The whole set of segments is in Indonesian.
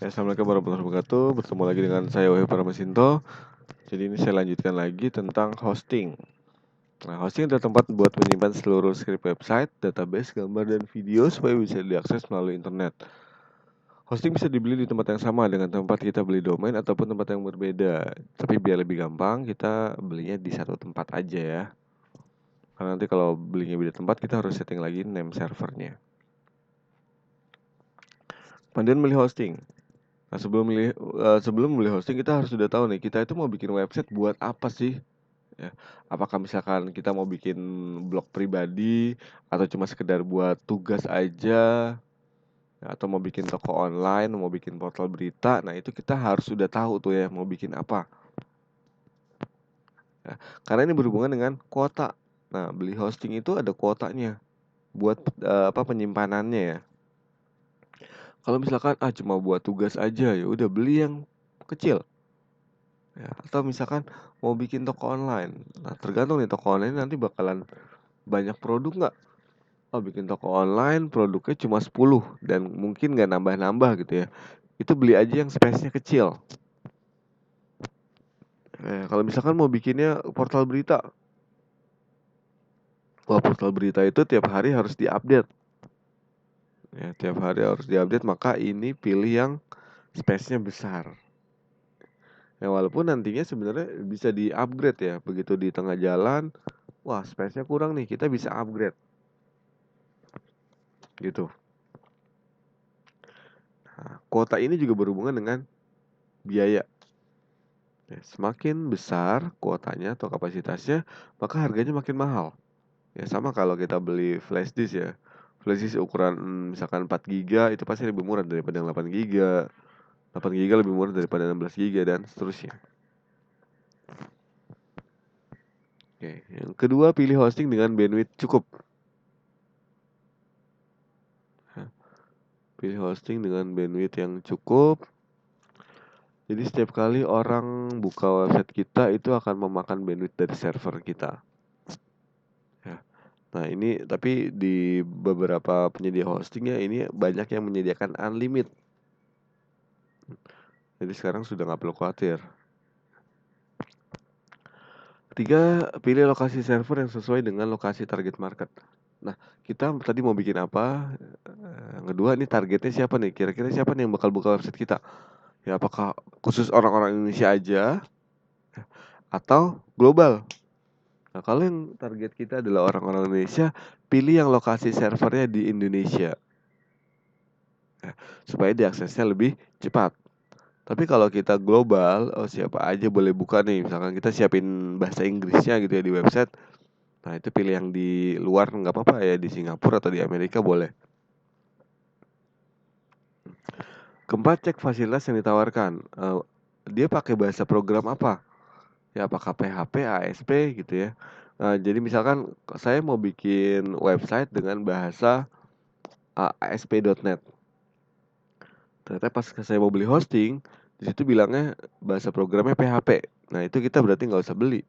Assalamualaikum warahmatullahi wabarakatuh. Bertemu lagi dengan saya Wahyu Paramasinto. Jadi ini saya lanjutkan lagi tentang hosting. Nah, hosting adalah tempat buat menyimpan seluruh skrip website, database, gambar, dan video supaya bisa diakses melalui internet. Hosting bisa dibeli di tempat yang sama dengan tempat kita beli domain ataupun tempat yang berbeda. Tapi biar lebih gampang, kita belinya di satu tempat aja ya. Karena nanti kalau belinya beda tempat, kita harus setting lagi name servernya. Kemudian milih hosting. Nah, sebelum milih hosting kita harus sudah tahu nih, kita itu mau bikin website buat apa sih? Ya, apakah misalkan kita mau bikin blog pribadi atau cuma sekedar buat tugas aja, ya, atau mau bikin toko online, mau bikin portal berita. Nah, itu kita harus sudah tahu tuh ya mau bikin apa. Ya, karena ini berhubungan dengan kuota. Nah, beli hosting itu ada kuotanya buat penyimpanannya ya. Kalau misalkan cuma buat tugas aja ya udah beli yang kecil. Ya, atau misalkan mau bikin toko online. Nah, tergantung nih toko online nanti bakalan banyak produk nggak? Oh, bikin toko online produknya cuma 10 dan mungkin nggak nambah-nambah gitu ya. Itu beli aja yang space-nya kecil. Kalau misalkan mau bikinnya portal berita. Wah, portal berita itu tiap hari harus diupdate. Ya, tiap hari harus diupdate, maka ini pilih yang space-nya besar. Ya, walaupun nantinya sebenarnya bisa di-upgrade ya. Begitu di tengah jalan, wah space-nya kurang nih, kita bisa upgrade. Gitu. Nah, kuota ini juga berhubungan dengan biaya. Ya, semakin besar kuotanya atau kapasitasnya, maka harganya makin mahal. Ya sama kalau kita beli flash disk ya. Flash disk ukuran misalkan 4 GB itu pasti lebih murah daripada yang 8 GB. 8 GB lebih murah daripada 16 GB dan seterusnya. Oke, yang kedua pilih hosting dengan bandwidth cukup. Pilih hosting dengan bandwidth yang cukup. Jadi setiap kali orang buka website kita itu akan memakan bandwidth dari server kita. Ya. Nah ini tapi di beberapa penyedia hostingnya ini banyak yang menyediakan unlimited. Jadi sekarang sudah nggak perlu khawatir. Ketiga, pilih lokasi server yang sesuai dengan lokasi target market. Nah, kita tadi mau bikin apa? Yang kedua, ini targetnya siapa nih? Kira-kira siapa nih yang bakal buka website kita? Ya, apakah khusus orang-orang Indonesia aja atau global? Nah, kalau yang target kita adalah orang-orang Indonesia, pilih yang lokasi servernya di Indonesia. Nah, supaya diaksesnya lebih cepat. Tapi kalau kita global, oh siapa aja boleh buka nih. Misalkan kita siapin bahasa Inggrisnya gitu ya di website. Nah itu pilih yang di luar nggak apa-apa ya, di Singapura atau di Amerika boleh. Keempat, cek fasilitas yang ditawarkan. Dia pakai bahasa program apa? Ya apakah PHP, ASP gitu ya. Jadi misalkan saya mau bikin website dengan bahasa ASP.NET. Ternyata pas saya mau beli hosting, di situ bilangnya bahasa programnya PHP. Nah itu kita berarti nggak usah beli.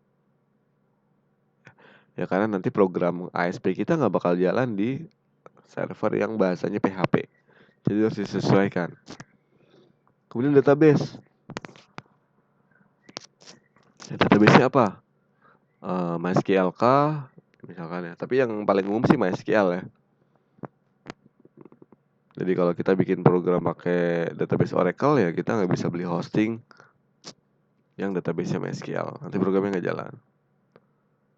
Ya karena nanti program ASP kita nggak bakal jalan di server yang bahasanya PHP. Jadi harus disesuaikan. Kemudian database. Database-nya apa? MySQL kah? Misalkan ya. Tapi yang paling umum sih MySQL ya. Jadi kalau kita bikin program pakai database Oracle ya kita nggak bisa beli hosting yang database-nya MySQL. Nanti programnya nggak jalan.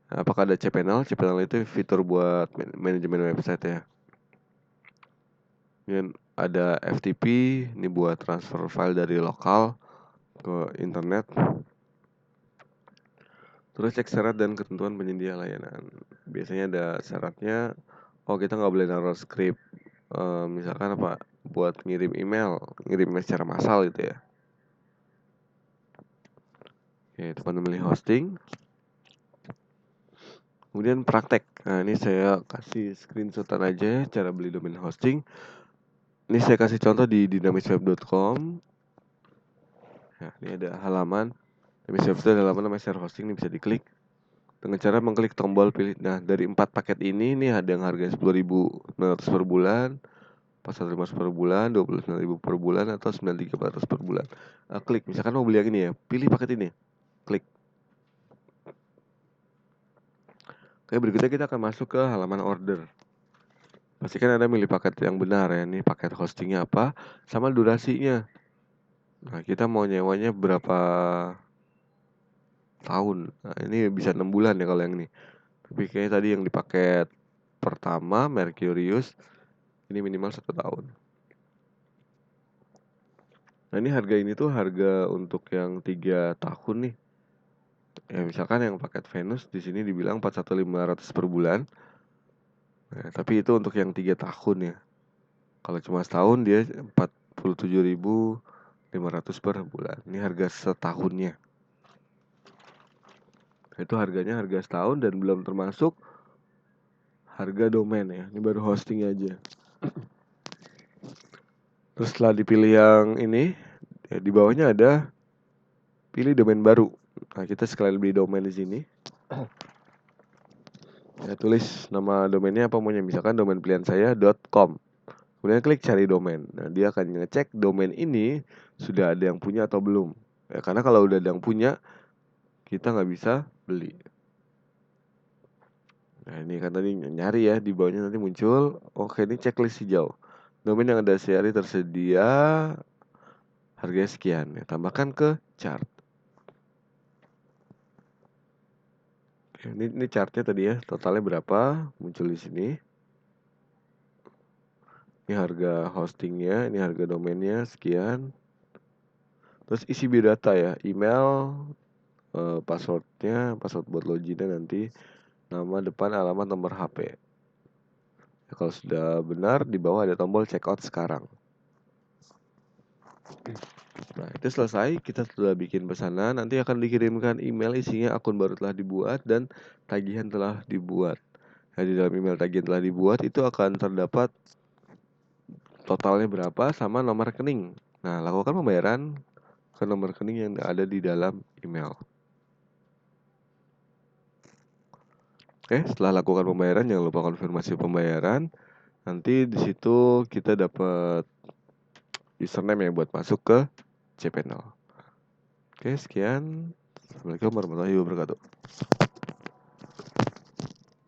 Nah, apakah ada cPanel? cPanel itu fitur buat manajemen website ya. Kemudian ada FTP, ini buat transfer file dari lokal ke internet. Terus cek syarat dan ketentuan penyedia layanan. Biasanya ada syaratnya, kita nggak boleh naruh script, misalkan apa, buat ngirim email secara massal gitu ya. Oke, teman memilih hosting. Kemudian praktek. Nah ini saya kasih screenshotan aja cara beli domain hosting. Ini saya kasih contoh di dynamisweb.com. Nah ini ada halaman. Dynamisweb itu ada halaman namanya share hosting, ini bisa diklik. Dengan cara mengklik tombol pilih. Nah dari 4 paket ini ada yang harganya 10.900 per bulan. 4.500 per bulan, 29.000 per bulan, atau 9.300 per bulan. Klik, misalkan mau beli yang ini ya, pilih paket ini, klik. Oke, berikutnya kita akan masuk ke halaman order. Pastikan Anda milih paket yang benar ya, ini paket hostingnya apa, sama durasinya. Nah, kita mau nyewanya berapa tahun. Nah, ini bisa 6 bulan ya kalau yang ini. Tapi kayaknya tadi yang di paket pertama, Mercurius, ini minimal 1 tahun. Nah, ini harga ini tuh harga untuk yang 3 tahun nih. Ya, misalkan yang paket Venus di sini dibilang 41.500 per bulan. Nah, tapi itu untuk yang 3 tahun ya. Kalau cuma setahun dia 47.500 per bulan. Ini harga setahunnya. Itu harganya harga setahun dan belum termasuk harga domain ya. Ini baru hosting aja. Terus setelah dipilih yang ini, ya di bawahnya ada pilih domain baru. Nah, kita sekalian beli domain di sini. Ya, tulis nama domainnya apa maunya. Misalkan domain pilihan saya .com. Kemudian klik cari domain. Nah, dia akan ngecek domain ini sudah ada yang punya atau belum. Ya, karena kalau udah ada yang punya, kita nggak bisa beli. Nah, ini kan tadi nyari ya, di bawahnya nanti muncul. Oke, ini checklist hijau. Domain yang ada sehari tersedia, harganya sekian. Ya, tambahkan ke chart. Oke, ini chartnya tadi ya, totalnya berapa? Muncul di sini. Ini harga hostingnya, ini harga domainnya sekian. Terus isi biodata ya, email, passwordnya, password buat loginnya nanti, nama, depan, alamat, nomor HP. Ya, kalau sudah benar, di bawah ada tombol checkout sekarang. Nah, itu selesai, kita sudah bikin pesanan, nanti akan dikirimkan email isinya akun baru telah dibuat dan tagihan telah dibuat. Nah, di dalam email tagihan telah dibuat itu akan terdapat totalnya berapa sama nomor rekening. Nah, lakukan pembayaran ke nomor rekening yang ada di dalam email. Oke, setelah lakukan pembayaran jangan lupa konfirmasi pembayaran. Nanti di situ kita dapat username ya buat masuk ke cPanel. Oke, sekian. Assalamualaikum warahmatullahi wabarakatuh.